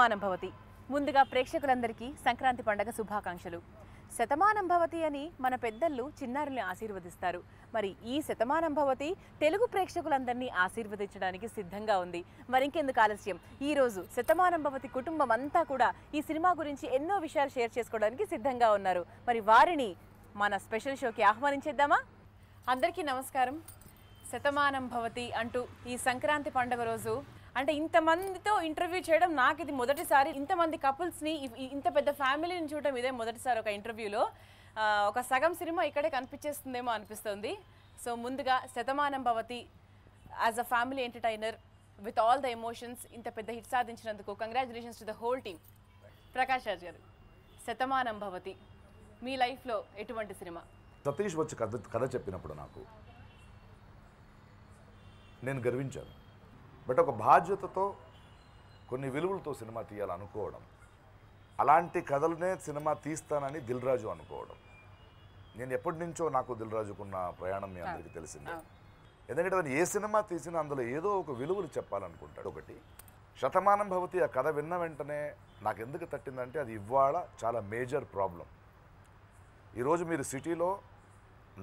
శతమానం భవతి. ముందుగా ప్రేక్షకులందరికీ సంక్రాంతి పండగ శుభాకాంక్షలు. శతమానం భవతి అని మన పెద్దలు చిన్నారుల్ని ఆశీర్వదిస్తారు. మరి ఈ శతమానం భవతి తెలుగు ప్రేక్షకులందరినీ ఆశీర్వదించడానికి సిద్ధంగా ఉంది. మరింకెందుకు ఆలస్యం, ఈ రోజు శతమానం భవతి కుటుంబం అంతా కూడా ఈ సినిమా గురించి ఎన్నో విషయాలు షేర్ చేసుకోవడానికి సిద్ధంగా ఉన్నారు. మరి వారిని మన స్పెషల్ షోకి ఆహ్వానించేద్దామా? అందరికీ నమస్కారం. శతమానం భవతి అంటూ ఈ సంక్రాంతి పండుగ రోజు అంటే ఇంతమందితో ఇంటర్వ్యూ చేయడం నాకు ఇది మొదటిసారి. ఇంతమంది కపుల్స్ని, ఇంత పెద్ద ఫ్యామిలీని చూడటం ఇదే మొదటిసారి. ఒక ఇంటర్వ్యూలో ఒక సగం సినిమా ఇక్కడే కనిపించేస్తుందేమో అనిపిస్తుంది. సో ముందుగా Shatamanam Bhavati as a family entertainer with all the emotions ఇంత పెద్ద హిట్ సాధించినందుకు congratulations to the whole team. Prakash Raj గారు, శతమానం భవతి మీ లైఫ్లో ఎటువంటి సినిమా? సతీష్ వచ్చి కథ చెప్పినప్పుడు నేను గర్వించాను. బట్ ఒక బాధ్యతతో కొన్ని విలువలతో సినిమా తీయాలనుకోవడం, అలాంటి కథలనే సినిమా తీస్తానని దిల్ రాజు అనుకోవడం. నేను ఎప్పటి నుంచో నాకు దిల్ రాజుకున్న ప్రయాణం మీ అందరికీ తెలిసిందే. ఎందుకంటే తను ఏ సినిమా తీసినా అందులో ఏదో ఒక విలువలు చెప్పాలనుకుంటాడు. ఒకటి శతమానం భవతి, ఆ కథ విన్న వెంటనే నాకు ఎందుకు తట్టిందంటే అది ఇవాళ చాలా మేజర్ ప్రాబ్లం. ఈరోజు మీరు సిటీలో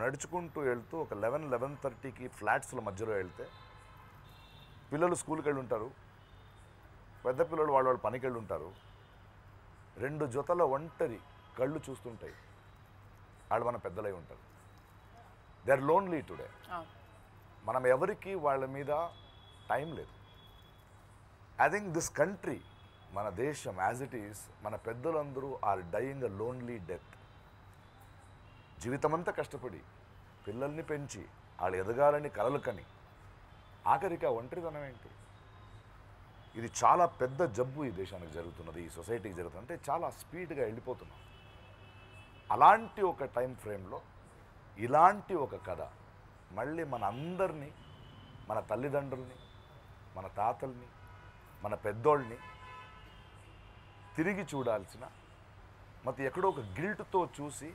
నడుచుకుంటూ వెళ్తూ ఒక 11-11:30కి ఫ్లాట్స్ల మధ్యలో వెళ్తే పిల్లలు స్కూల్కి వెళ్ళి ఉంటారు, పెద్ద పిల్లలు వాళ్ళ పనికి వెళ్ళి ఉంటారు. 2 జతల ఒంటరి కళ్ళు చూస్తుంటాయి. వాళ్ళు మన పెద్దలై ఉంటారు. They are lonely today. మనం ఎవరికి వాళ్ళ మీద టైం లేదు. ఐ థింక్ దిస్ కంట్రీ, మన దేశం యాజ్ ఇట్ ఈస్, మన పెద్దలందరూ are dying a lonely death. జీవితమంతా కష్టపడి పిల్లల్ని పెంచి వాళ్ళు ఎదగాలని కలలు కని ఆఖరికి ఆ ఒంటరితనం ఏంటి? ఇది చాలా పెద్ద జబ్బు ఈ దేశానికి జరుగుతున్నది, ఈ సొసైటీకి జరుగుతుంది. అంటే చాలా స్పీడ్గా వెళ్ళిపోతున్నాం. అలాంటి ఒక టైం ఫ్రేమ్లో ఇలాంటి ఒక కథ మళ్ళీ మన అందరినీ, మన తల్లిదండ్రుల్ని, మన తాతల్ని, మన పెద్దోళ్ళని తిరిగి చూడాల్సిన, మరి ఎక్కడో ఒక గిల్ట్తో చూసి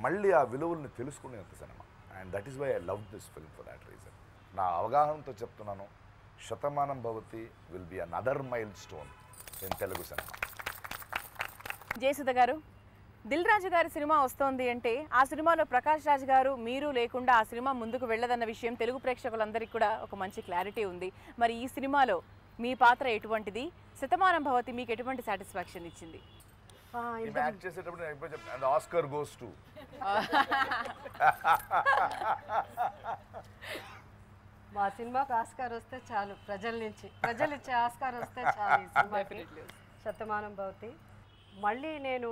మళ్ళీ ఆ విలువల్ని తెలుసుకునేంత cinema. And that is why I love this film for that reason. నా అవగాహనతో చెప్తున్నాను, Shatamanam Bhavati will be another milestone in Telugu cinema. Jayasudha గారు, దిల్ రాజు గారి సినిమా వస్తోంది అంటే ఆ సినిమాలో ప్రకాష్ రాజ్ గారు మీరు లేకుండా ఆ సినిమా ముందుకు వెళ్ళదన్న విషయం తెలుగు ప్రేక్షకులందరికీ కూడా ఒక మంచి క్లారిటీ ఉంది. మరి ఈ సినిమాలో మీ పాత్ర ఎటువంటిది? శతమానం భవతి మీకు ఎటువంటి సాటిస్ఫాక్షన్ ఇచ్చింది? చేసేటప్పుడు నేను ఎప్పుడు చెప్తాను, ఆస్కర్ గోస్ టు. మా సినిమాకి ఆస్కార్ వస్తే చాలు, ప్రజలు ఇచ్చే ఆస్కార్ వస్తే చాలు. ఈ సినిమాకి శతమానం భవతి. మళ్ళీ నేను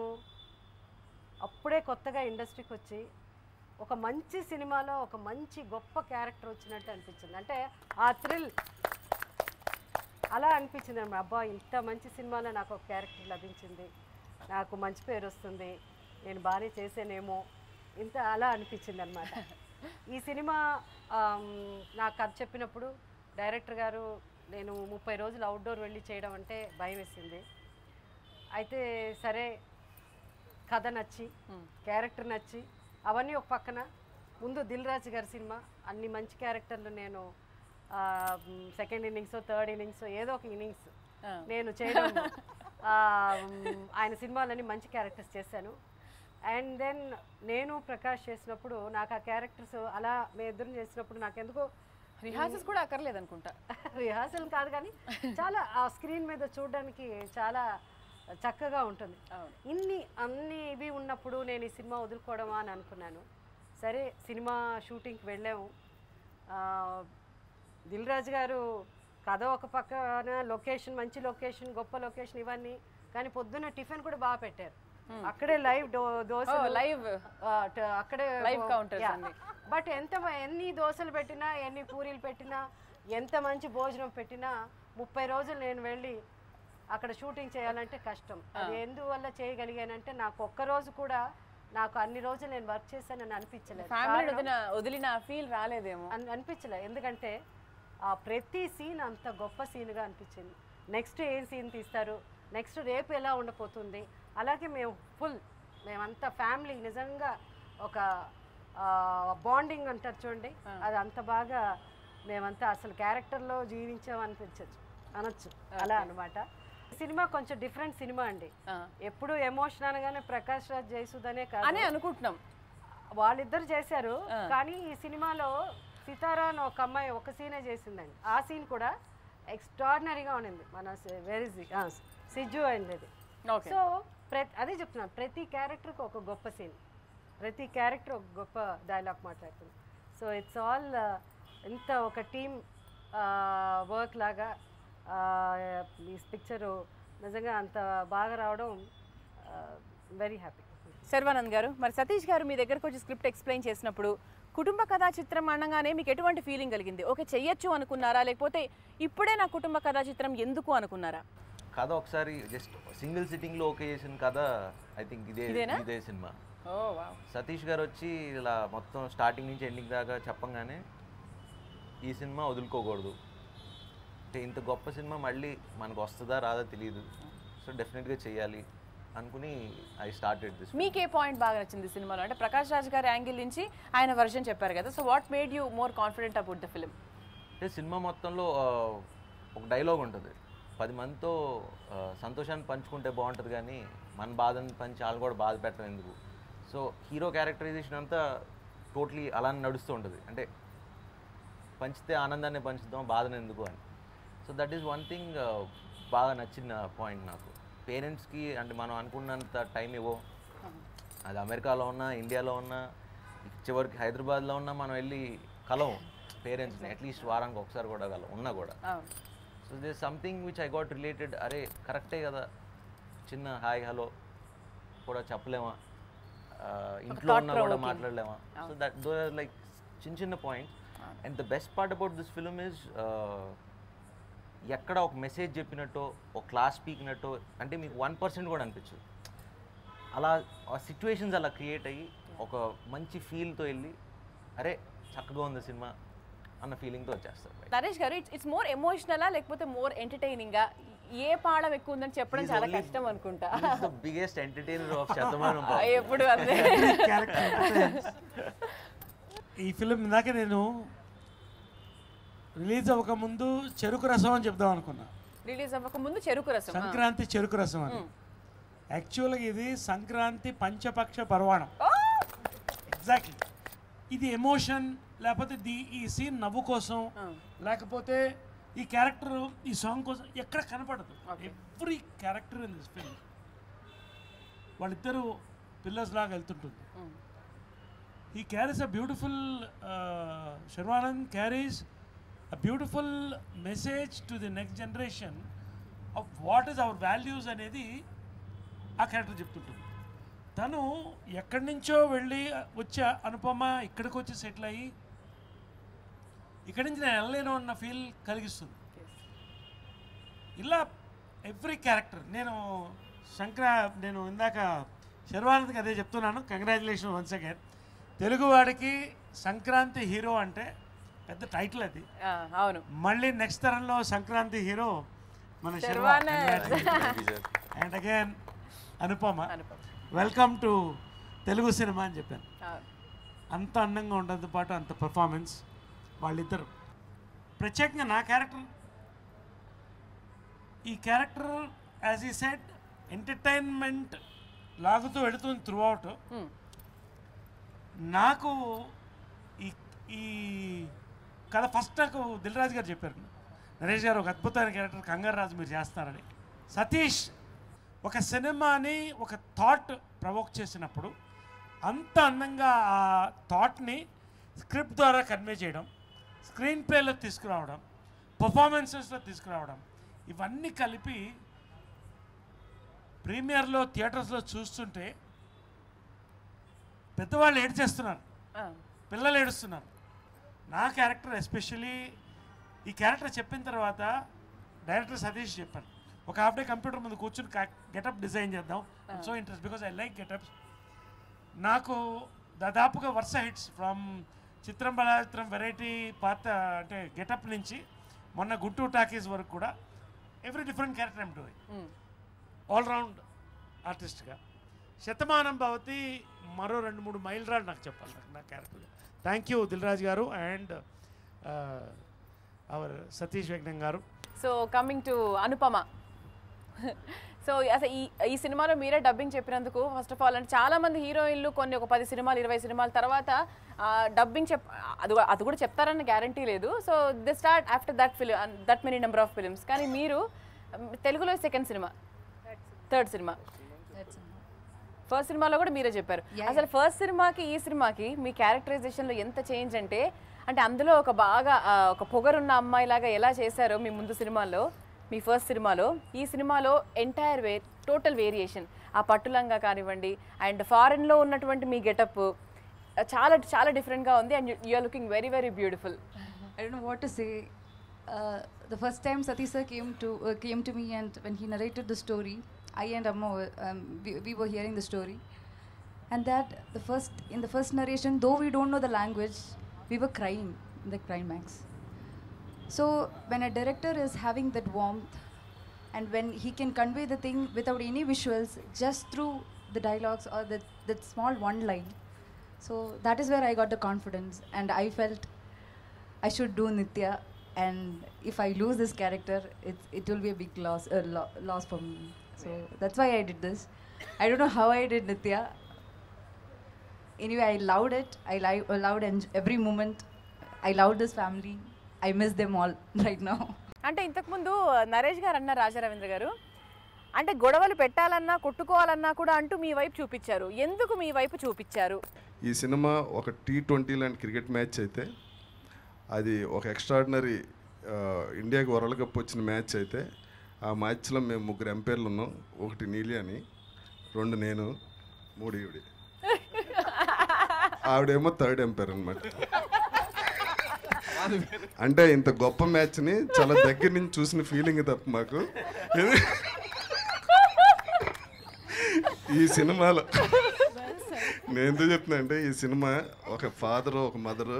అప్పుడే కొత్తగా ఇండస్ట్రీకి వచ్చి ఒక మంచి సినిమాలో ఒక మంచి గొప్ప క్యారెక్టర్ వచ్చినట్టు అనిపించింది. అంటే ఆ థ్రిల్ అలా అనిపించింది అన్నమాట. అబ్బా, ఇంత మంచి సినిమాలో నాకు ఒక క్యారెక్టర్ లభించింది, నాకు మంచి పేరు వస్తుంది, నేను బాగానే చేసేనేమో, ఇంత అలా అనిపించింది అనమాట. ఈ సినిమా నాకు కథ చెప్పినప్పుడు డైరెక్టర్ గారు, నేను 30 రోజులు అవుట్డోర్ వెళ్ళి చేయడం అంటే భయం వేసింది. అయితే సరే, కథ నచ్చి క్యారెక్టర్ నచ్చి అవన్నీ ఒక పక్కన, ముందు దిల్ రాజు గారి సినిమా అన్ని మంచి క్యారెక్టర్లు నేను సెకండ్ ఇన్నింగ్స్, థర్డ్ ఇన్నింగ్స్, ఏదో ఒక ఇన్నింగ్స్ నేను చేయడం, ఆయన సినిమాలని మంచి క్యారెక్టర్స్ చేశాను. అండ్ దెన్ నేను ప్రకాష్ చేసినప్పుడు నాకు ఆ క్యారెక్టర్స్ అలా మేము ఇద్దరం చేసినప్పుడు నాకు ఎందుకో రిహార్సల్స్ కూడా అక్కర్లేదు అనుకుంటా. రిహార్సల్ కాదు కానీ చాలా ఆ స్క్రీన్ మీద చూడడానికి చాలా చక్కగా ఉంటుంది. అన్ని ఇవి ఉన్నప్పుడు నేను ఈ సినిమా వదులుకోవడమా అని అనుకున్నాను. సరే, సినిమా షూటింగ్కి వెళ్ళాము. దిల్ రాజు గారు కథ ఒక పక్కన, లొకేషన్ మంచి లొకేషన్, గొప్ప లొకేషన్ ఇవన్నీ, కానీ పొద్దున్న టిఫిన్ కూడా బాగా పెట్టారు. అక్కడే లైవ్ దోశ, లైవ్ అక్కడే లైవ్ కౌంటర్. బట్ ఎన్ని దోశలు పెట్టినా, ఎన్ని పూరీలు పెట్టినా, ఎంత మంచి భోజనం పెట్టినా 30 రోజులు నేను వెళ్ళి అక్కడ షూటింగ్ చేయాలంటే కష్టం. అది ఎందువల్ల చేయగలిగానంటే నాకు ఒక్కరోజు కూడా, నాకు అన్ని రోజులు నేను వర్క్ చేశానని అనిపించలేదు. వదిలిన ఫీల్ రాలేదేమో అనిపించలేదు. ఎందుకంటే ఆ ప్రతి సీన్ అంత గొప్ప సీన్గా అనిపించింది. నెక్స్ట్ ఏం సీన్ తీస్తారు, నెక్స్ట్ రేపు ఎలా ఉండబోతుంది, అలాగే మేమంతా ఫ్యామిలీ నిజంగా ఒక బాండింగ్ అంటారు చూడండి, అది అంత బాగా మేమంతా అసలు క్యారెక్టర్లో జీవించామనిపించచ్చు అనొచ్చు, అలా అనమాట. సినిమా కొంచెం డిఫరెంట్ సినిమా అండి. ఎప్పుడు ఎమోషన్ అనగానే ప్రకాష్ రాజ్ జయసుధనే అని అనుకుంటున్నాం, వాళ్ళిద్దరు చేశారు. కానీ ఈ సినిమాలో సితారా అని ఒక అమ్మాయి ఒక సీనే చేసిందండి. ఆ సీన్ కూడా ఎక్స్ట్రాడినరీగా ఉండింది. మన వెరీ సిజ్జు అయింది. సో అదే చెప్తున్నాను, ప్రతి క్యారెక్టర్కి ఒక గొప్ప సీన్, ప్రతి క్యారెక్టర్ ఒక గొప్ప డైలాగ్ మాట్లాడుతుంది. సో ఇట్స్ ఆల్ ఇంత ఒక టీమ్ వర్క్ లాగా ఈ పిక్చరు నిజంగా అంత బాగా రావడం వెరీ హ్యాపీ. శర్వానంద్ గారు, మరి సతీష్ గారు మీ దగ్గరకు వచ్చి స్క్రిప్ట్ ఎక్స్ప్లెయిన్ చేసినప్పుడు కుటుంబ కథా చిత్రం అనగానే మీకు ఎటువంటి ఫీలింగ్ కలిగింది? ఓకే చెయ్యొచ్చు అనుకున్నారా, లేకపోతే ఇప్పుడే నా కుటుంబ కథా చిత్రం ఎందుకు అనుకున్నారా? కథ ఒకసారి జస్ట్ సింగిల్ సిట్టింగ్లో ఓకే చేసిన కథ ఐ థింక్ ఇదే సినిమా. సతీష్ గారు వచ్చి ఇలా మొత్తం స్టార్టింగ్ నుంచి ఎండింగ్ దాకా చెప్పంగానే ఈ సినిమా వదులుకోకూడదు, అంటే ఇంత గొప్ప సినిమా మళ్ళీ మనకు వస్తుందా రాదా తెలియదు, సో డెఫినెట్గా చేయాలి అనుకుని ఐ స్టార్టెడ్ దిస్. మీకు ఏ పాయింట్ బాగా నచ్చింది సినిమాలో? అంటే ప్రకాష్ రాజ్ గారి యాంగిల్ నుంచి ఆయన వర్షన్ చెప్పారు కదా, so what made you more confident about the film? అంటే సినిమా మొత్తంలో ఒక డైలాగ్ ఉంటుంది, 10 మందితో సంతోషాన్ని పంచుకుంటే బాగుంటుంది కానీ మన బాధని పంచి వాళ్ళు కూడా బాధ పెట్టడం ఎందుకు. సో హీరో క్యారెక్టరైజేషన్ అంతా టోటలీ అలానే నడుస్తూ ఉంటుంది, అంటే పంచితే ఆనందాన్ని పంచుతాం బాధను ఎందుకు అని. So that is one thing బాగా నచ్చిన పాయింట్ నాకు. పేరెంట్స్కి అంటే మనం అనుకున్నంత టైం ఇవ్వో, అది అమెరికాలో ఉన్నా ఇండియాలో ఉన్నా చివరికి హైదరాబాద్లో ఉన్నా మనం వెళ్ళి కలవం పేరెంట్స్ని, అట్లీస్ట్ వారానికి ఒకసారి కూడా ఉన్నా కూడా. So this something which I got related. అరే కరెక్టే కదా, చిన్న హాయ్ హలో కూడా చెప్పలేమా, ఇంట్లో ఉన్నా కూడా మాట్లాడలేమా. So that though are like చిన్న points. And the best part about this film is ఎక్కడ ఒక మెసేజ్ చెప్పినట్టు ఒక క్లాస్ పీకినట్టు అంటే మీకు 1% కూడా అనిపించదు. అలా ఆ సిచ్యువేషన్స్ అలా క్రియేట్ అయ్యి ఒక మంచి ఫీల్తో వెళ్ళి అరే చక్కగా ఉంది సినిమా అన్న ఫీలింగ్తో వచ్చేస్తారు. నరేష్ గారు, ఇట్స్ మోర్ ఎమోషనలా లేకపోతే మోర్ ఎంటర్టైనింగా? ఏ పాఠం ఎక్కువ ఉందని చెప్పడం చాలా కష్టం అనుకుంటా. బిగ్గెస్ట్ ఎంటర్టైనర్ ఆఫ్ శతమానం ఎప్పుడు అంతే. ఈ ఫిలిం ఇందాక నేను రిలీజ్ అవ్వక ముందు చెరుకు రసం అని చెప్దాం అనుకున్నా. రిలీజ్ అవ్వక ముందు చెరుకు రసం, సంక్రాంతి చెరుకు రసం అని. యాక్చువల్గా ఇది సంక్రాంతి పంచపక్ష పర్వాణం. ఎగ్జాక్ట్లీ ఇది ఎమోషన్, లేకపోతే ఈ సీన్ నవ్వు కోసం, లేకపోతే ఈ క్యారెక్టర్ ఈ సాంగ్ కోసం ఎక్కడ కనపడదు. Every character in this film వాళ్ళిద్దరూ పిల్లర్స్ లాగా వెళ్తుంటుంది. He carries a beautiful, Sharvanand carries a beautiful message to the next generation of what is our values అనేది ఆ క్యారెక్టర్ చెప్తుంటుంది. తను ఎక్కడి నుంచో వెళ్ళి వచ్చే అనుపమ ఇక్కడికి వచ్చి సెటిల్ అయ్యి ఇక్కడి నుంచి నేను వెళ్ళలేను అన్న ఫీల్ కలిగిస్తుంది. ఇలా ఎవ్రీ క్యారెక్టర్ నేను ఇందాక శర్వానంద్కి అదే చెప్తున్నాను. Congratulation once again. తెలుగువాడికి సంక్రాంతి హీరో అంటే పెద్ద టైటిల్ అది. అవును, మళ్ళీ నెక్స్ట్ తరంలో సంక్రాంతి హీరో మన Sharwanand. And again Anupama, welcome to Telugu cinema అని చెప్పాను. అంత అందంగా ఉండడంతో పాటు అంత పర్ఫార్మెన్స్ వాళ్ళిద్దరు. ప్రత్యేకంగా నా క్యారెక్టర్, ఈ క్యారెక్టర్ యాజ్ ఈ సెడ్ ఎంటర్టైన్మెంట్ లాగుతూ వెళుతుంది త్రూ అవుట్. నాకు ఈ కథ ఫస్ట్ నాకు దిల్ రాజు గారు చెప్పారు, నరేష్ గారు ఒక అద్భుతమైన క్యారెక్టర్ కంగారు రాజు మీరు చేస్తారని. సతీష్ ఒక సినిమాని ఒక థాట్ ప్రవోక్ చేసినప్పుడు అంత అందంగా ఆ థాట్ని స్క్రిప్ట్ ద్వారా కన్వే చేయడం, స్క్రీన్ ప్లేలో తీసుకురావడం, పర్ఫార్మెన్సెస్లో తీసుకురావడం, ఇవన్నీ కలిపి ప్రీమియర్లో థియేటర్స్లో చూస్తుంటే పెద్దవాళ్ళు ఏడ్చేస్తున్నారు, పిల్లలు ఏడుస్తున్నారు. నా క్యారెక్టర్ ఎస్పెషల్లీ ఈ క్యారెక్టర్ చెప్పిన తర్వాత డైరెక్టర్ సతీష్ చెప్పాను, ఒక హాఫ్ డే కంప్యూటర్ ముందు కూర్చుని గెటప్ డిజైన్ చేద్దాం. So interest because I like getups. నాకు దాదాపుగా వరుస హిట్స్ ఫ్రమ్ చిత్రం బలాచిత్రం వెరైటీ పాత అంటే గెటప్ నుంచి మొన్న గుంటూరు టాకీస్ వరకు కూడా every different character I'm doing all round ఆర్టిస్ట్గా. శతమానం భవతి మరో 2-3 మైలురాళ్ళు నాకు చెప్పాలి నా character. Thank you Dil Raju గారు అండ్ అవర్ సతీష్ వెంకటం గారు. So coming to Anupama, so అసలు ఈ సినిమాలో మీరే డబ్బింగ్ చెప్పినందుకు ఫస్ట్ ఆఫ్ ఆల్ అంటే చాలా మంది హీరోయిన్లు కొన్ని ఒక 10 సినిమాలు 20 సినిమాల తర్వాత డబ్బింగ్ అది కూడా చెప్తారన్న గ్యారంటీ లేదు. So they start after that many number of films. కానీ మీరు తెలుగులో second cinema, third cinema, first సినిమాలో కూడా మీరే చెప్పారు. అసలు ఫస్ట్ సినిమాకి ఈ సినిమాకి మీ క్యారెక్టరైజేషన్లో ఎంత చేంజ్ అంటే అందులో ఒక బాగా ఒక పొగరున్న అమ్మాయిలాగా ఎలా చేశారో మీ ముందు సినిమాలో, మీ ఫస్ట్ సినిమాలో, ఈ సినిమాలో ఎంటైర్ టోటల్ వేరియేషన్. ఆ పట్టులంగా కానివ్వండి అండ్ ఫారెన్లో ఉన్నటువంటి మీ గెటప్ చాలా చాలా డిఫరెంట్గా ఉంది and you are looking very very beautiful. I don't know what to say. The first time Satish sir came to me, and when he narrated the story, I and Amma we were hearing the story, and that in the first narration, though we don't know the language, we were crying in the climax. So when a director is having that warmth, and when he can convey the thing without any visuals, just through the dialogues or that small one line, so that is where I got the confidence, and I felt I should do Nitya, and if I lose this character, it will be a big loss for me. So that's why I did this. I don't know how I did Nitya. Anyway, I loved it. I loved every moment. I loved this family. I miss them all right now. అంటే ఇంతకుముందు నరేష్ గారు అన్న రాజా రవీంద్ర గారు అంటే గొడవలు పెట్టాలన్నా కొట్టుకోవాలన్నా కూడా అంటూ మీ వైపు చూపించారు. ఎందుకు మీ వైపు చూపించారు? ఈ సినిమా ఒక T20 లాంటి క్రికెట్ మ్యాచ్ అయితే, అది ఒక ఎక్స్ట్రాడినరీ ఇండియాకి వరల్డ్ కప్ వచ్చిన మ్యాచ్ అయితే, ఆ మ్యాచ్లో మేము 3 ఎంపైర్లు ఉన్నాం. 1 నీలి అని, 2 నేను, 3 ఈవిడి. ఆవిడేమో థర్డ్ ఎంపైర్ అనమాట. అంటే ఇంత గొప్ప మ్యాచ్ని చాలా దగ్గర నుంచి చూసిన ఫీలింగ్ తప్ప మాకు ఈ సినిమాలో నేను ఎందుకు చెప్తున్నా అంటే, ఈ సినిమా ఒక ఫాదరు, ఒక మదరు,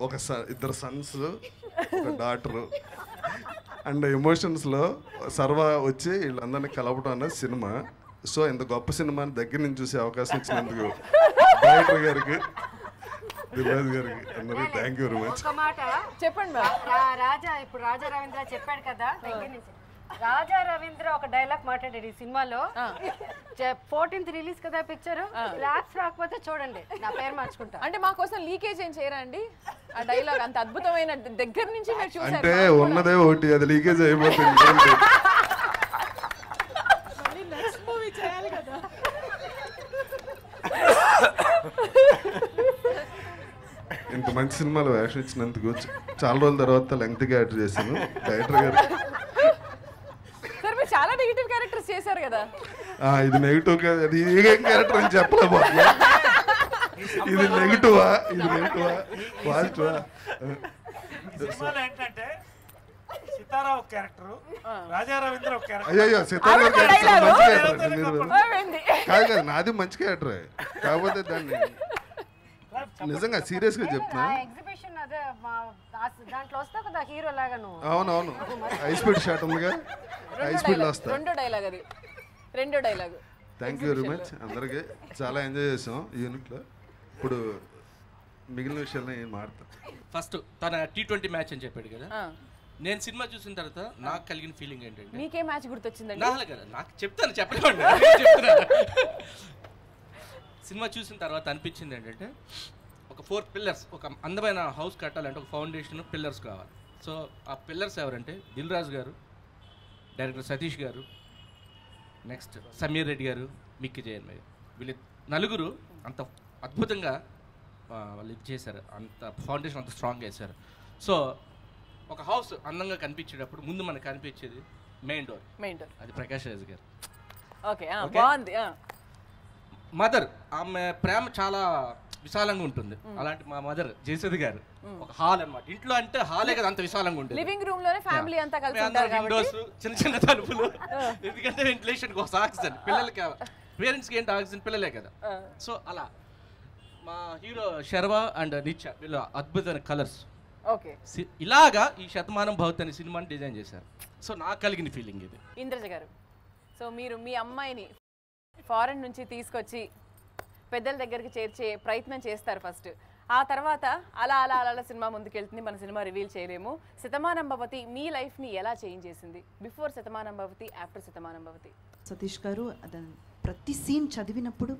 ఒక 2 సన్స్, ఒక డాటరు అండ్ ఎమోషన్స్లో సర్వా వచ్చి వీళ్ళందరినీ కలపడం అన్నది సినిమా. సో ఇంత గొప్ప సినిమాని దగ్గర నుంచి చూసే అవకాశం ఇచ్చినందుకు డైరెక్టర్ గారికి, దిల్రాజు గారికి అందరికీ థ్యాంక్ యూ వెరీ మచ్. ఒక మాట చెప్పండి. ఇప్పుడు రాజా రవీంద్ర చెప్పాడు కదా, దగ్గర నుంచి రాజా రవీంద్ర ఒక డైలాగ్ మాట్లాడాడు ఈ సినిమాలో. 14th రిలీజ్ కదా పిక్చర్, లాక్స్ రాకపోతే చూడండి నా పేరు మార్చుకుంటా. అంటే మా కోసం లీకేజ్ ఏం చేయరా అండి? ఆ డైలాగ్ అంత అద్భుతమైన దగ్గర నుంచి మీరు చూసారు. అంటే ఉన్నదే ఒకటి, అది లీకేజ్ అయిపోతుంది. ఇంత మంచి సినిమాలో వేషం ఇచ్చినందుకు చాలా రోజుల తర్వాత లెంగ్త్గా యాడ్ చేశాను డైరెక్టర్ గారు. సార్ మీరు చాలా నెగిటివ్ క్యారెక్టర్స్ చేశారు కదా. ఇది నెగిటివ్ కాదు, అది ఏం క్యారెక్టర్ అని చెప్పలేకపోతున్నా. ఇది నెగిటివా, ఇది నెగిటివా, పాజిటివా? సినిమాలో ఏంటంటే సితారా ఒక క్యారెక్టర్, రాజా రవీంద్ర ఒక క్యారెక్టర్. అయ్యో సితారా క్యారెక్టర్ మంచి క్యారెక్టర్ కాదు కదా, నాది మంచి క్యారెక్టర్. కాకపోతే దాన్ని నిజంగా సీరియస్ గా చెప్తున్నా. ఎగ్జిబిషన్ అదే దాంట్లో వస్తా కదా హీరో లాగా నువ్వు. అవునవును, హై స్పీడ్ షాట్ ఉందిగా, హై స్పీడ్ లో వస్తా. రెండో dialogue. Thank you very much అందరికి. చాలా ఎంజాయ్ చేసాం ఈ యూనిట్లో. ఇప్పుడు మిగిలిన విషయాల్లో ఏం మాట్లాడతాం. ఫస్ట్ తన T20 మ్యాచ్ అని చెప్పాడు కదా, నేను సినిమా చూసిన తర్వాత నాకు కలిగిన ఫీలింగ్ ఏంటంటే, మీకే మ్యాచ్ గుర్తొచ్చిందండి? నాకు చెప్తాను, చెప్పలేమండి. సినిమా చూసిన తర్వాత అనిపించింది ఏంటంటే, ఒక 4 పిల్లర్స్, ఒక అందమైన హౌస్ కట్టాలంటే ఒక ఫౌండేషన్, పిల్లర్స్ కావాలి. సో ఆ పిల్లర్స్ ఎవరంటే దిల్రాజు గారు, డైరెక్టర్ సతీష్ గారు, నెక్స్ట్ సమీర్ రెడ్డి గారు, మిక్కి జయన్మయ్య, వీళ్ళు 4 అంత అద్భుతంగా వాళ్ళు ఇది చేశారు. అంత ఫౌండేషన్ అంత స్ట్రాంగ్ వేశారు. సో ఒక హౌస్ అందంగా కనిపించేటప్పుడు ముందు మనకు కనిపించేది మెయిన్ డోర్. అది ప్రకాష్ రాజ్ గారు. ఓకే, బాగుంది. మదర్, ఆమె ప్రేమ చాలా విశాలంగా ఉంటుంది. అలాంటి మా మదర్ జయసుధ గారు ఒక హాల్ అన్నమాట. ఇంట్లో అంటే హాలే కదా, అంత విశాలంగా ఉంటుంది. లివింగ్ రూమ్ లోనే ఫ్యామిలీ అంతా కలిసి ఉంటారు కాబట్టి విండోస్, చిన్న చిన్న తలుపులు, ఎందుకంటే వెంటిలేషన్ కోసం ఆక్సిజన్ పిల్లలకి, పేరెంట్స్కి ఏంటి ఆక్సిజన్, పిల్లలే కదా. సో అలా మా హీరో శర్వా అండ్ నిత్య వీళ్ళు అద్భుతమైన కలర్స్. ఓకే, ఇలాగా ఈ శతమానం భవతి అనే సినిమాని డిజైన్ చేశారు. సో నాకు కలిగిన ఫీలింగ్ ఇది. ఇంద్రజ గారు, సో మీరు మీ అమ్మాయిని ఫారెన్ నుంచి తీసుకొచ్చి పెద్దల దగ్గరికి చేర్చే ప్రయత్నం చేస్తారు ఫస్ట్. ఆ తర్వాత అలా అలా అలా సినిమా ముందుకెళ్తుంది, మన సినిమా రివీల్ చేయలేము. శతమానం భవతి మీ లైఫ్ని ఎలా చేంజ్ చేసింది? Before Shatamanam Bhavati, after Shatamanam Bhavati. సతీష్ గారు ప్రతి సీన్ చదివినప్పుడు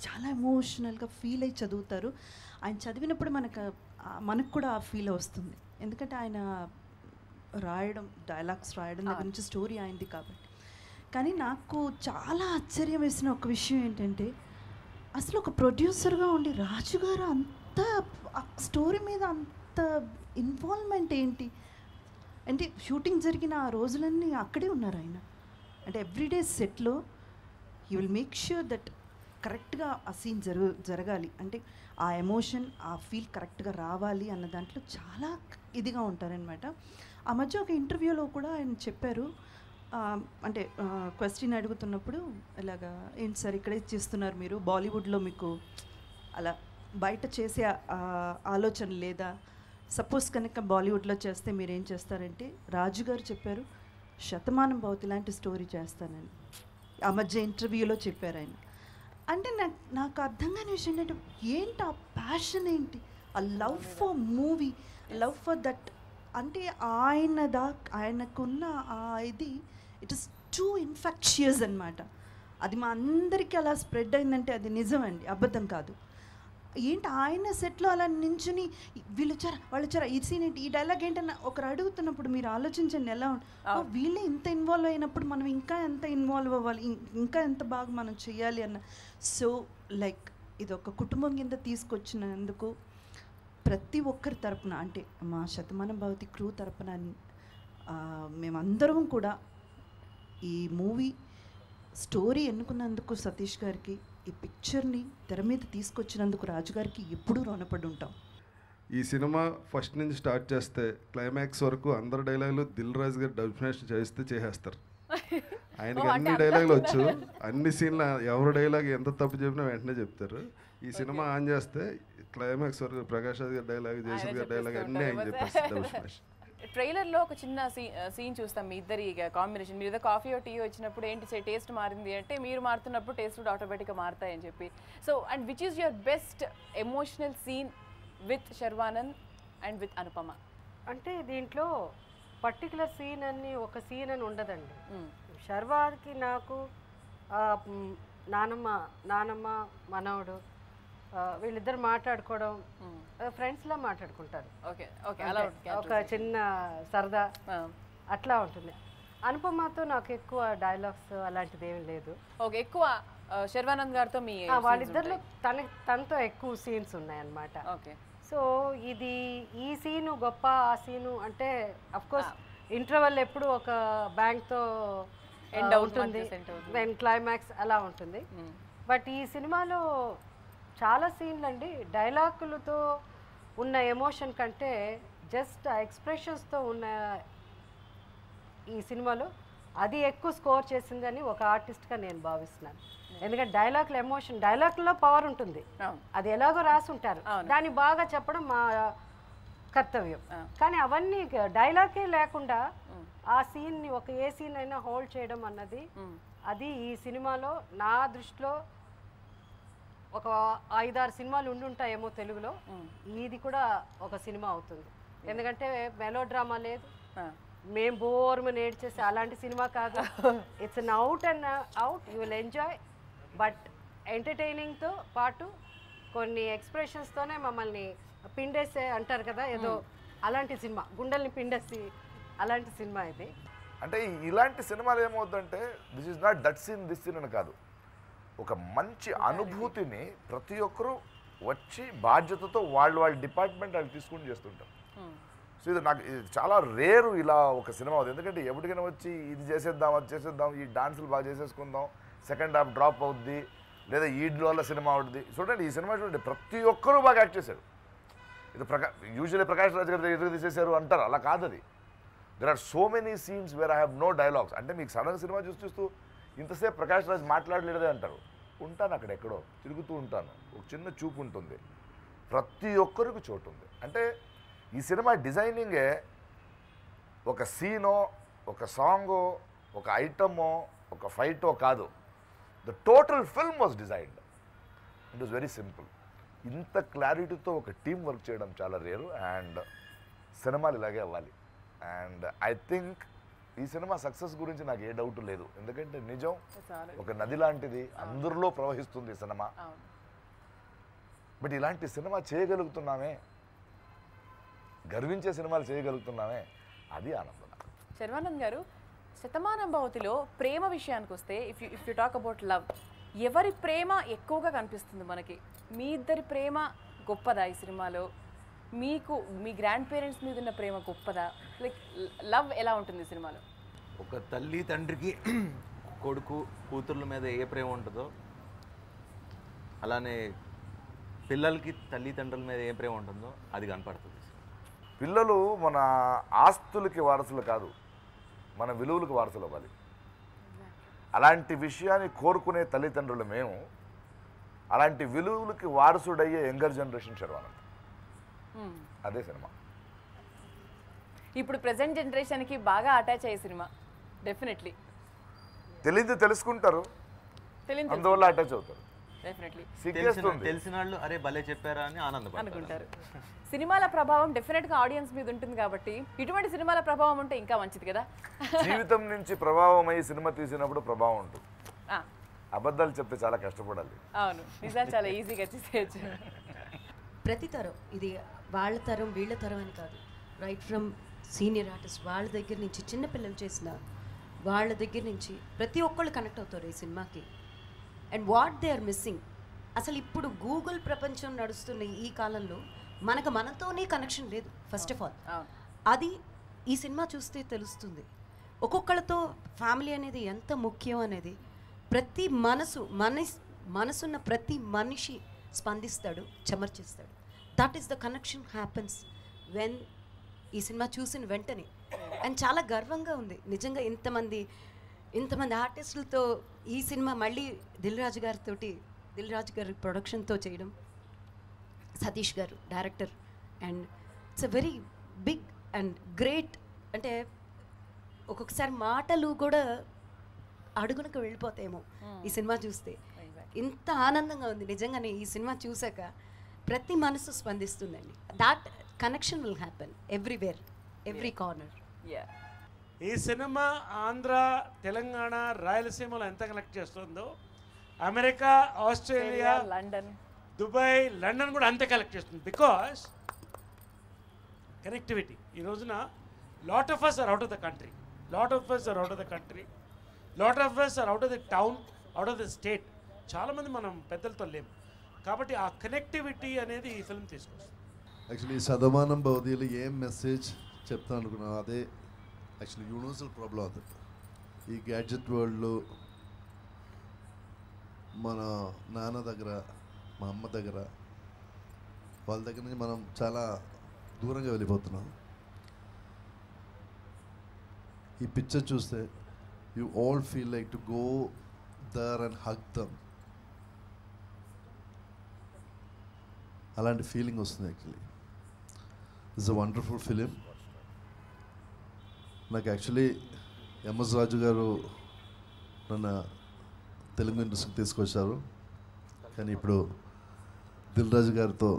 చాలా ఎమోషనల్గా ఫీల్ అయ్యి చదువుతారు. ఆయన చదివినప్పుడు మనకు కూడా ఆ ఫీల్ వస్తుంది. ఎందుకంటే ఆయన రాయడం, డైలాగ్స్ రాయడం దగ్గర నుంచి స్టోరీ అయింది కాబట్టి. కానీ నాకు చాలా ఆశ్చర్యం వేసిన ఒక విషయం ఏంటంటే, అసలు ఒక ప్రొడ్యూసర్గా ఉండి రాజుగారు అంత స్టోరీ మీద అంత ఇన్వాల్వ్మెంట్ ఏంటి అంటే, షూటింగ్ జరిగిన ఆ రోజులన్నీ అక్కడే ఉన్నారు ఆయన. అంటే ఎవ్రీడే సెట్లో you will make sure that కరెక్ట్గా ఆ సీన్ జరగాలి, అంటే ఆ ఎమోషన్, ఆ ఫీల్ కరెక్ట్గా రావాలి అన్న దాంట్లో చాలా ఇదిగా ఉంటారనమాట. ఆ మధ్య ఒక ఇంటర్వ్యూలో కూడా ఆయన చెప్పారు, అంటే క్వశ్చన్ అడుగుతున్నప్పుడు ఇలాగా, ఏంటి సార్ ఇక్కడే చేస్తున్నారు మీరు, బాలీవుడ్లో మీకు అలా బయట చేసే ఆలోచన లేదా, సపోజ్ కనుక బాలీవుడ్లో చేస్తే మీరు ఏం చేస్తారంటే, రాజుగారు చెప్పారు శతమానం భవతి లాంటి స్టోరీ చేస్తానని ఆ మధ్య ఇంటర్వ్యూలో చెప్పారు ఆయన. అంటే నాకు అర్థం కాని విషయం ఏంటంటే, ఏంటి ఆ ప్యాషన్ ఏంటి, ఆ love for movie, love for that, అంటే ఆయనకున్న ఆ ఇది ఇట్ ఇస్ టూ ఇన్ఫెక్షియస్ అనమాట. అది మా అందరికీ అలా స్ప్రెడ్ అయిందంటే అది నిజమండి, అబద్ధం కాదు. ఏంటి ఆయన సెట్లో అలా నించుని వీళ్ళు వచ్చారా వాళ్ళు వచ్చారా, ఈ సీన్ ఏంటి, ఈ డైలాగ్ ఏంటన్న ఒకరు అడుగుతున్నప్పుడు మీరు ఆలోచించండి ఎలా వీళ్ళే ఇంత ఇన్వాల్వ్ అయినప్పుడు మనం ఇంకా ఎంత ఇన్వాల్వ్ అవ్వాలి, ఇంకా ఎంత బాగా మనం చేయాలి అన్న. సో లైక్ ఇది ఒక కుటుంబం కింద తీసుకొచ్చినందుకు ప్రతి ఒక్కరి తరపున, అంటే మా శతమానం భవతి క్రూ తరపున మేమందరం కూడా ఈ మూవీ స్టోరీ ఎన్నుకున్నందుకు సతీష్ గారికి, ఈ పిక్చర్ని తెర మీద తీసుకొచ్చినందుకు రాజుగారికి ఎప్పుడూ రుణపడి ఉంటాం. ఈ సినిమా ఫస్ట్ నుంచి స్టార్ట్ చేస్తే క్లైమాక్స్ వరకు అందరు డైలాగులు దిల్ రాజు గారు డబ్స్మాష్ చేస్తే చేసేస్తారు. ఆయనకి అన్ని డైలాగులు వచ్చు, అన్ని సీన్లు ఎవరు డైలాగ్ ఎంత తప్పు చెప్పినా వెంటనే చెప్తారు. ఈ సినిమా ఆన్ చేస్తే క్లైమాక్స్ వరకు ప్రకాష్ రాజ్ గారి డైలాగ్, జయసూర్ గారి డైలాగ్ అన్నీ ఆయన చెప్పేస్తారు డబ్స్మాష్. ట్రైలర్లో ఒక చిన్న సీన్ చూస్తాం మీ ఇద్దరి కాంబినేషన్. మీరు ఏదో కాఫీ టీ వచ్చినప్పుడు ఏంటి టేస్ట్ మారింది అంటే, మీరు మారుతున్నప్పుడు టేస్ట్ కూడా ఆటోమేటిక్గా మారుతాయని చెప్పి. So and which is your best emotional scene with Sharwanand and with Anupama? అంటే దీంట్లో పర్టికులర్ సీన్ అని ఒక సీన్ అని ఉండదండి. శర్వాకి నాకు నానమ్మ మనవడు వీళ్ళిద్దరు మాట్లాడుకోవడం, ఫ్రెండ్స్లా మాట్లాడుకుంటారు, ఒక చిన్న సరదా అట్లా ఉంటుంది. అనుపమతో నాకు ఎక్కువ డైలాగ్స్ అలాంటిది ఏమీ లేదు. ఓకే, ఎక్కువ శర్వానంద్ గారితో మీ వాళ్ళిద్దరిలో తనతో ఎక్కువ సీన్స్ ఉన్నాయన్నమాట. ఓకే, సో ఇది ఈ సీను గొప్ప, ఆ సీను అంటే అఫ్కోర్స్ ఇంటర్వెల్ ఎప్పుడు ఒక బ్యాంక్తో ఎండ్ అవుతుంది, దెన్ క్లైమాక్స్ అలా ఉంటుంది. బట్ ఈ సినిమాలో చాలా సీన్లు అండి డైలాగులతో ఉన్న ఎమోషన్ కంటే జస్ట్ ఆ ఎక్స్ప్రెషన్స్తో ఉన్న ఈ సినిమాలో అది ఎక్కువ స్కోర్ చేసిందని ఒక ఆర్టిస్ట్గా నేను భావిస్తున్నాను. ఎందుకంటే డైలాగుల ఎమోషన్, డైలాగుల్లో పవర్ ఉంటుంది, అది ఎలాగో రాసి ఉంటారు, దాన్ని బాగా చెప్పడం మా కర్తవ్యం. కానీ అవన్నీ డైలాగే లేకుండా ఆ సీన్ని ఏ సీన్ అయినా హోల్డ్ చేయడం అన్నది, అది ఈ సినిమాలో నా దృష్టిలో ఒక 5-6 సినిమాలు ఉండుంటాయేమో తెలుగులో, ఇది కూడా ఒక సినిమా అవుతుంది. ఎందుకంటే మెలో డ్రామా లేదు, మేము బోర్మని ఏడ్చేసి అలాంటి సినిమా కాదు. It's an out and out, you will enjoy, but ఎంటర్టైనింగ్తో పాటు కొన్ని ఎక్స్ప్రెషన్స్తోనే మమ్మల్ని పిండేసే అంటారు కదా, ఏదో అలాంటి సినిమా, గుండెల్ని పిండేసి అలాంటి సినిమా ఇది. అంటే ఇలాంటి సినిమాలు ఏమవుతుందంటే, this is not that scene this scene అని కాదు, ఒక మంచి అనుభూతిని ప్రతి ఒక్కరూ వచ్చి బాధ్యతతో వాళ్ళ డిపార్ట్మెంట్ వాళ్ళు తీసుకుని చేస్తుంటారు. సో ఇది నాకు చాలా రేరు ఇలా ఒక సినిమా అవుతుంది. ఎందుకంటే ఎప్పటికైనా వచ్చి ఇది చేసేద్దాం, అది చేసేద్దాం, ఈ డాన్సులు బాగా చేసేసుకుందాం, సెకండ్ హాఫ్ డ్రాప్ అవుద్ది, లేదా ఈడ్ల వల్ల సినిమా అవుతుంది. చూడండి ఈ సినిమా చూడండి, ప్రతి ఒక్కరూ బాగా యాక్ట్ చేశారు. ఇది యూజువల్లీ ప్రకాష్ రాజ్ గారి ఎదురు తీసేశారు అంటారు, అలా కాదు. అది there are so many scenes where I have no dialogues. అంటే మీకు సడన్ సినిమా చూస్తూ ఇంతసేపు ప్రకాష్ రాజ్ మాట్లాడలేదే అంటారు. ఉంటాను అక్కడ ఎక్కడో తిరుగుతూ ఉంటాను, ఒక చిన్న చూపు ఉంటుంది, ప్రతి ఒక్కరికి చోటు ఉంది. అంటే ఈ సినిమా డిజైనింగే ఒక సీనో, ఒక సాంగో, ఒక ఐటమో, ఒక ఫైటో కాదు. The total film was designed. It was very simple. ఇంత క్లారిటీతో ఒక టీం వర్క్ చేయడం చాలా రేరు. అండ్ సినిమాలు ఇలాగే అవ్వాలి. అండ్ ఐ థింక్ ఈ సినిమా సక్సెస్ గురించి నాకు ఏ డౌట్ లేదు. ఎందుకంటే నిజం ఒక నది లాంటిది, అందరిలో ప్రవహిస్తుంది ఈ సినిమా. బట్ ఇలాంటి సినిమా చేయగలుగుతున్నామే, గర్వించే సినిమాలు చేయగలుగుతున్నామే, అది ఆనందం. శర్వానంద్ గారు, శతమానం భవతిలో ప్రేమ విషయానికి వస్తే if you talk about love, ఎవరి ప్రేమ ఎక్కువగా కనిపిస్తుంది మనకి? మీ ఇద్దరి ప్రేమ గొప్పదా ఈ సినిమాలో? మీకు మీ గ్రాండ్ పేరెంట్స్ మీద ఉన్న ప్రేమ గొప్పదా? లైక్ లవ్ ఎలా ఉంటుంది ఈ సినిమాలో? ఒక తల్లి తండ్రికి కొడుకు కూతుర్ల మీద ఏ ప్రేమ ఉంటుందో అలానే పిల్లలకి తల్లిదండ్రుల మీద ఏ ప్రేమ ఉంటుందో అది కనపడుతుంది. పిల్లలు మన ఆస్తులకి వారసులు కాదు, మన విలువలకు వారసులు అవ్వాలి. అలాంటి విషయాన్ని కోరుకునే తల్లిదండ్రులు మేము. అలాంటి విలువలకి వారసుడయ్యే యంగర్ జనరేషన్ శర్వానంద్. అదే సినిమా. ఇప్పుడు ప్రెసెంట్ జనరేషన్కి బాగా అటాచ్ అయ్యే సినిమా డెఫినెట్లీ. తెలియదు తెలుసుకుంటారు, అందువల్ల అటాచ్ అవుతారు. డెఫినెట్లీ తెలిసిన వాళ్ళు అరే భలే చెప్పారా అని అనుకుంటారు. సినిమాల ప్రభావం డెఫినెట్గా ఆడియన్స్ మీద ఉంటుంది కాబట్టి ఇటువంటి సినిమాల ప్రభావం ఉంటే ఇంకా మంచిది కదా. జీవితం నుంచి ప్రభావం అయ్యి సినిమా తీసినప్పుడు ప్రభావం ఉంటుంది. అబద్ధాలు చెప్తే చాలా కష్టపడాలి. అవును, నిజాలు చాలా ఈజీగా చేసేయచ్చు. ప్రతి తరం, ఇది వాళ్ళ తరం వీళ్ళ తరం అని కాదు, రైట్ ఫ్రమ్ సీనియర్ ఆర్టిస్ట్ వాళ్ళ దగ్గర నుంచి చిన్నపిల్లలు చేసిన వాళ్ళ దగ్గర నుంచి ప్రతి ఒక్కళ్ళు కనెక్ట్ అవుతారు ఈ సినిమాకి. And what they are missing, అసలు ఇప్పుడు గూగుల్ ప్రపంచం నడుస్తున్న ఈ కాలంలో మనతోనే కనెక్షన్ లేదు. ఫస్ట్ ఆఫ్ ఆల్ అది ఈ సినిమా చూస్తే తెలుస్తుంది. ఒక్కొక్కళ్ళతో ఫ్యామిలీ అనేది ఎంత ముఖ్యం అనేది ప్రతి మనసున్న ప్రతి మనిషి స్పందిస్తాడు, చెమర్చిస్తాడు. That is the connection happens when ఈ సినిమా చూసిన వెంటనే. అండ్ చాలా గర్వంగా ఉంది నిజంగా ఇంతమంది ఆర్టిస్టులతో ఈ సినిమా మళ్ళీ దిల్ రాజు గారి ప్రొడక్షన్తో చేయడం, Satish garu director. And it's a very big and great. అంటే ఒక్కొక్కసారి మాటలు కూడా అడుగునకు వెళ్ళిపోతాయేమో ఈ సినిమా చూస్తే. ఇంత ఆనందంగా ఉంది నిజంగానే ఈ సినిమా చూసాక. ప్రతి మనసు స్పందిస్తుందండి. That connection will happen everywhere, every corner. ఈ సినిమా ఆంధ్ర, తెలంగాణ, రాయలసీమలో ఎంత కనెక్ట్ చేస్తుందో America, Australia, London, Dubai, London కూడా అంతే కలెక్ట్ చేస్తుంది. Because connectivity. ఈ రోజున lot of us are out of the country, lot of us are out of the town, out of the state. చాలామంది మనం పెద్దలతో లేము కాబట్టి ఆ కనెక్టివిటీ అనేది ఈ ఫిల్మ్ తీసుకొస్తుంది. యాక్చువల్లీ శతమానం భవతిలో ఏం మెసేజ్ చెప్తాను అనుకున్నాను అదే యాక్చువల్లీ యూనివర్సల్ ప్రాబ్లం. అది ఈ గ్యాడ్జెట్ వరల్డ్లో మన నాన్న దగ్గర, మా అమ్మ దగ్గర, వాళ్ళ దగ్గర నుంచి మనం చాలా దూరంగా వెళ్ళిపోతున్నాం. ఈ పిక్చర్ చూస్తే you all feel like to go there and hug them. అలాంటి ఫీలింగ్ వస్తుంది. Actually it's a wonderful film. నాకు యాక్చువల్లీ ఎంఎస్ రాజు గారు నన్ను తెలుగు ఇండస్ట్రీకి తీసుకొచ్చారు, కానీ ఇప్పుడు దిల్ రాజు గారితో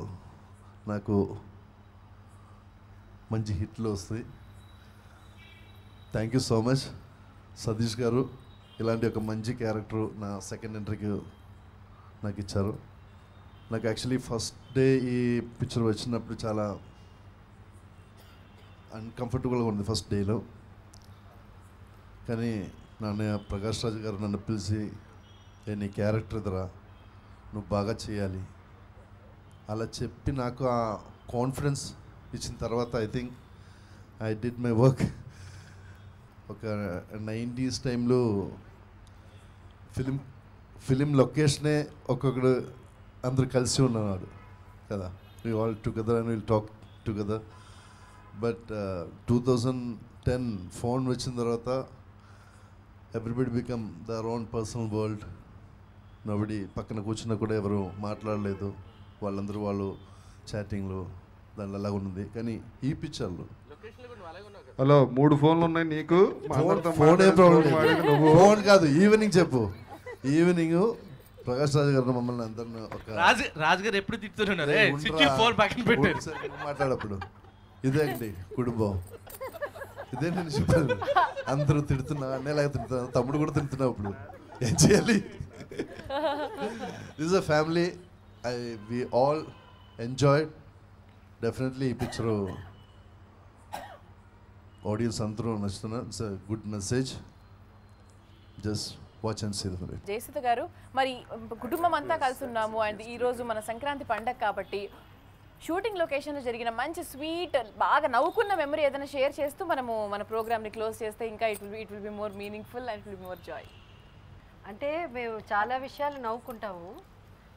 నాకు మంచి హిట్లు వస్తాయి. Thank you so much Satish గారు, ఇలాంటి ఒక మంచి క్యారెక్టర్ నా సెకండ్ ఎంట్రీకి నాకు ఇచ్చారు. నాకు యాక్చువల్లీ ఫస్ట్ డే ఈ పిక్చర్ వచ్చినప్పుడు చాలా అన్కంఫర్టబుల్గా ఉంది ఫస్ట్ డేలో. కానీ నాన్న ప్రకాష్ రాజు గారు నన్ను పిలిచి నీ క్యారెక్టర్ ఎదురా నువ్వు బాగా చేయాలి అలా చెప్పి నాకు ఆ కాన్ఫిడెన్స్ ఇచ్చిన తర్వాత I think I did my work. ఒక 90s టైంలో ఫిలిం లొకేషనే ఒక్కొక్కడు అందరు కలిసి ఉన్నవాడు కదా, we all together and will talk together. But 2010 phone వచ్చిన తర్వాత everybody become their own personal world. Nobody పక్కన కూర్చున్నా కూడా ఎవరు మాట్లాడలేదు, వాళ్ళందరూ వాళ్ళు చాటింగ్లు దానిలో అలాగ ఉంది. కానీ ఈ పిక్చర్లో హలో 3 ఫోన్లు ఉన్నాయి నీకు, ఫోన్ కాదు ఈవినింగ్ చెప్పు. ఈవినింగ్ ప్రకాష్ రాజు గారు మమ్మల్ని అందరిని ఒక రాజు గారు ఎప్పుడు తిట్టుతున్నారు ఫోన్ పక్కన పెట్టారు మాట్లాడప్పుడు ఇదేంటి కుటుంబం ఇదే నేను చెప్పాను అందరూ తిడుతున్నా అన్నేలాగా తిడుతున్నా తమ్ముడు కూడా తిడుతున్నా ఇప్పుడు ఏం చేయాలి this a family we all enjoyed definitely ఈ పిక్చరు ఆడియన్స్ అందరూ నచ్చుతున్నారు it's a good message just watch and see the film. Jayasudha గారు మరి కుటుంబం అంతా కలిసి ఉన్నాము అండ్ ఈ రోజు మన సంక్రాంతి పండగ కాబట్టి షూటింగ్ లొకేషన్లో జరిగిన మంచి స్వీట్ బాగా నవ్వుకున్న మెమరీ ఏదైనా షేర్ చేస్తూ మనము మన ప్రోగ్రామ్ని క్లోజ్ చేస్తే ఇంకా it will be more meaningful and it will be more Joy. అంటే మేము చాలా విషయాలు నవ్వుకుంటాము,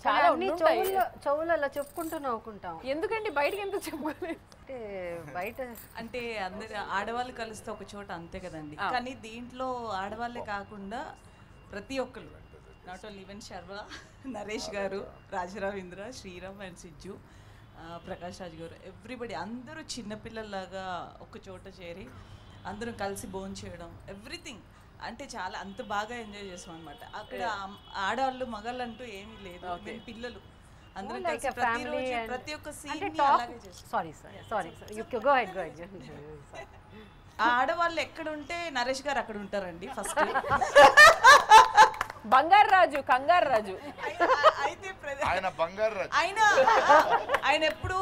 చాలా అన్ని చెవులు అలా చెప్పుకుంటూ నవ్వుకుంటాం. ఎందుకండి బయటకి ఎందుకు చెప్పుకోలేదు? అంటే బయట అంటే అందరు ఆడవాళ్ళు కలిస్తే ఒక చోట అంతే కదండి. కానీ దీంట్లో ఆడవాళ్ళే కాకుండా ప్రతి ఒక్కరు, not only even Sharva, Naresh గారు, రాజరావేంద్ర, శ్రీరామ్ అండ్ సిజ్జు, ప్రకాష్ రాజ్ గారు, ఎవ్రీబడి అందరూ చిన్నపిల్లల్లాగా ఒక చోట చేరి అందరం కలిసి భోజనం చేయడం, ఎవ్రీథింగ్ అంటే చాలా అంత బాగా ఎంజాయ్ చేస్తాం అనమాట. అక్కడ ఆడవాళ్ళు మగాళ్ళు అంటూ ఏమీ లేదు, మేము పిల్లలు అందరం కలిసి ప్రతిరోజు ప్రతి ఒక్క సీన్ అలాగే చేస్తాం. ఆడవాళ్ళు ఎక్కడ ఉంటే నరేష్ గారు అక్కడ ఉంటారండి ఫస్ట్. బంగారు రాజు, కంగారు రాజు. అయితే ఆయన బంగారు రాజు, ఆయన ఎప్పుడు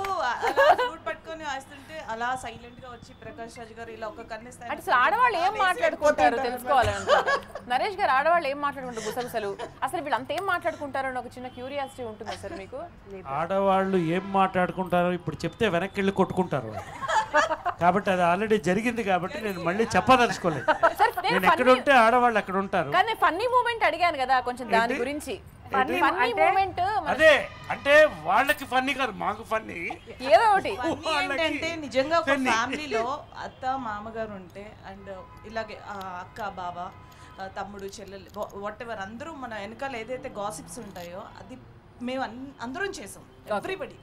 ఫ్రూట్ పట్టుకొని వేస్తుంటే అలా సైలెంట్ గా వచ్చి ప్రకాష్ రాజ్ గారు ఇలా ఒక కన్నేస్తారు. అసలు ఆడవాళ్ళు ఏం మాట్లాడుకుంటారు తెలుసుకోవాలనుకుంటా. నరేష్ గారు ఆడవాళ్ళు ఏం మాట్లాడుకుంటారు గుసగుసలు, అసలు వీళ్ళు అంత ఏం మాట్లాడుకుంటారు అని ఒక చిన్న క్యూరియాసిటీ ఉంటుందా సార్ మీకు? ఆడవాళ్ళు ఏం మాట్లాడుకుంటారో ఇప్పుడు చెప్తే వెనక్కి వెళ్ళి కొట్టుకుంటారు కాబట్టి అది ఆల్రెడీ జరిగింది కాబట్టి నేను మళ్ళీ చెప్పదలుచుకోలేదు. నేను ఎక్కడ ఉంటే ఆడవాళ్ళు అక్కడ ఉంటారు. కానీ ఫన్నీ మూమెంట్ అడిగాను కదా కొంచెం దాని గురించి. ఫన్నీ మూమెంట్ అదే అంటే వాళ్ళకి ఫన్నీ కాదు, మాకు ఫన్నీ ఏదో ఒకటి. ఏంటంటే నిజంగా ఒక ఫ్యామిలీలో అత్త మామగారు ఉంటే అండ్ ఇలాగే అక్క బావ తమ్ముడు చెల్లెలు వాట్ ఎవర్ అందరూ మన వెనకాల ఏదైతే గాసిప్స్ ఉంటాయో అది మేము అందరం చేసాం, ఎవ్రీబడి.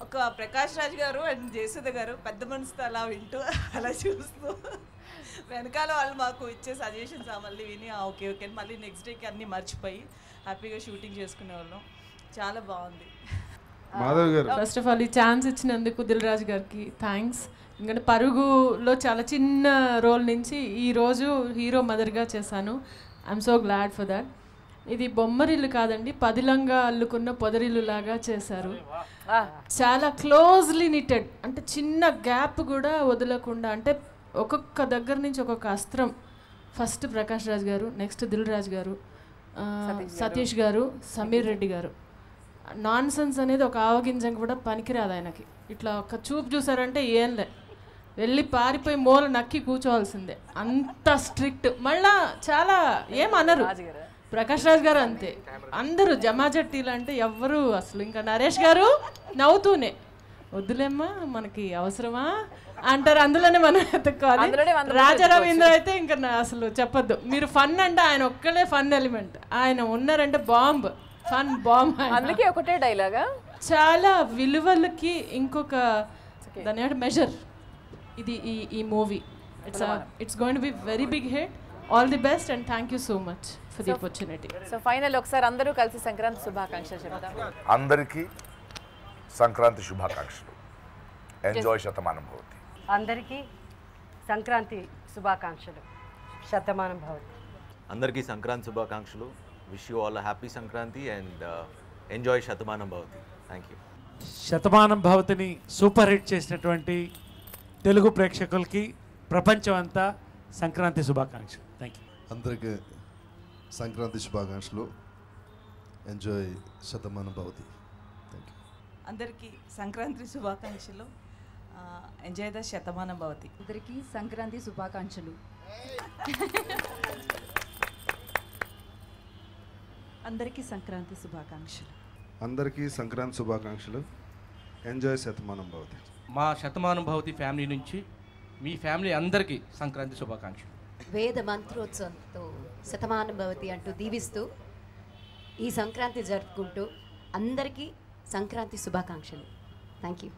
ఒక ప్రకాష్ రాజ్ గారు అండ్ జయసుధ గారు పెద్ద మనసుతో అలా వింటూ అలా చూస్తూ వెనకాల వాళ్ళు మాకు ఇచ్చే సజెషన్స్ మళ్ళీ విని ఓకే ఓకే మళ్ళీ నెక్స్ట్ డేకి అన్నీ మర్చిపోయి హ్యాపీగా షూటింగ్ చేసుకునే వాళ్ళం. చాలా బాగుంది. మాధవ్ గారు, ఫస్ట్ ఆఫ్ ఆల్ ఈ ఛాన్స్ ఇచ్చినందుకు దిల్ రాజు గారికి థ్యాంక్స్. ఎందుకంటే పరుగులో చాలా చిన్న రోల్ నుంచి ఈరోజు హీరో మదర్గా చేశాను. I'm so glad for that. ఇది బొమ్మరిల్లు కాదండి, పదిలంగా అల్లుకున్న పొదరిల్లు లాగా చేశారు. చాలా క్లోజ్లీ నిటెడ్, అంటే చిన్న గ్యాప్ కూడా వదలకుండా, అంటే ఒక్కొక్క దగ్గర నుంచి ఒక్కొక్క అస్త్రం. ఫస్ట్ ప్రకాష్ రాజ్ గారు, నెక్స్ట్ దిల్ రాజు గారు, సతీష్ గారు, సమీర్ రెడ్డి గారు. నాన్ సెన్స్ అనేది ఒక ఆవగింజం కూడా పనికిరాదు ఆయనకి. ఇట్లా ఒక చూపు చూసారంటే ఏంలే, వెళ్ళి పారిపోయి మూల నక్కి కూర్చోవాల్సిందే, అంత స్ట్రిక్ట్. మళ్ళా చాలా ఏమనరు. ప్రకాష్ రాజ్ గారు అంతే, అందరూ జమాజట్టీలు అంటే ఎవ్వరు అసలు. ఇంకా నరేష్ గారు నవ్వుతూనే వద్దులేమ్మా మనకి అవసరమా అంటారు, అందులోనే మనం ఎత్తుకోవాలి. రాజారావేంద్ర అయితే ఇంకా అసలు చెప్పొద్దు, మీరు ఫన్ అంటే ఆయన ఒక్కలే ఫన్ ఎలిమెంట్. ఆయన ఉన్నారంటే బాంబ్, ఫన్ బాంబ్. అందుకే ఒకటే డైలాగా చాలా విలువలకి ఇంకొక దాని మెజర్ ఇది ఈ movie. It's going to be very big hit. All the best and thank you so much for the opportunity. So final ఒకసారి అందరూ కలిసి సంక్రాంతి శుభాకాంక్షలు చెప్తాం. అందరికీ సంక్రాంతి శుభాకాంక్షలు. ఎంజాయ్ శతమానం భవతి. అందరికీ సంక్రాంతి శుభాకాంక్షలు. శతమానం భవతి. అందరికీ సంక్రాంతి శుభాకాంక్షలు. Wish you all happy Sankranti and enjoy Shatamanam Bhavati. Thank you. Shatamanam భవతిని సూపర్ హిట్ చేసినటువంటి తెలుగు ప్రేక్షకులకి ప్రపంచం అంతా సంక్రాంతి శుభాకాంక్షలు. Thank you. అందరికీ సంక్రాంతి శుభాకాంక్షలు. Enjoy Shatamanam Bhavati. Thank you. అందరికీ సంక్రాంతి శుభాకాంక్షలు. Enjoy the Shatamanam Bhavati. అందరికీ సంక్రాంతి శుభాకాంక్షలు. అందరికీ సంక్రాంతి శుభాకాంక్షలు. అందరికీ సంక్రాంతి శుభాకాంక్షలు. ఎంజాయ్ శతమానం భవతి. మా శతమానం భవతి ఫ్యామిలీ నుంచి మీ ఫ్యామిలీ అందరికీ సంక్రాంతి శుభాకాంక్షలు. వేద మంత్రోత్సవంతో శతమానం భవతి అంటూ దీవిస్తూ ఈ సంక్రాంతి జరుపుకుంటూ అందరికీ సంక్రాంతి శుభాకాంక్షలు. Thank you.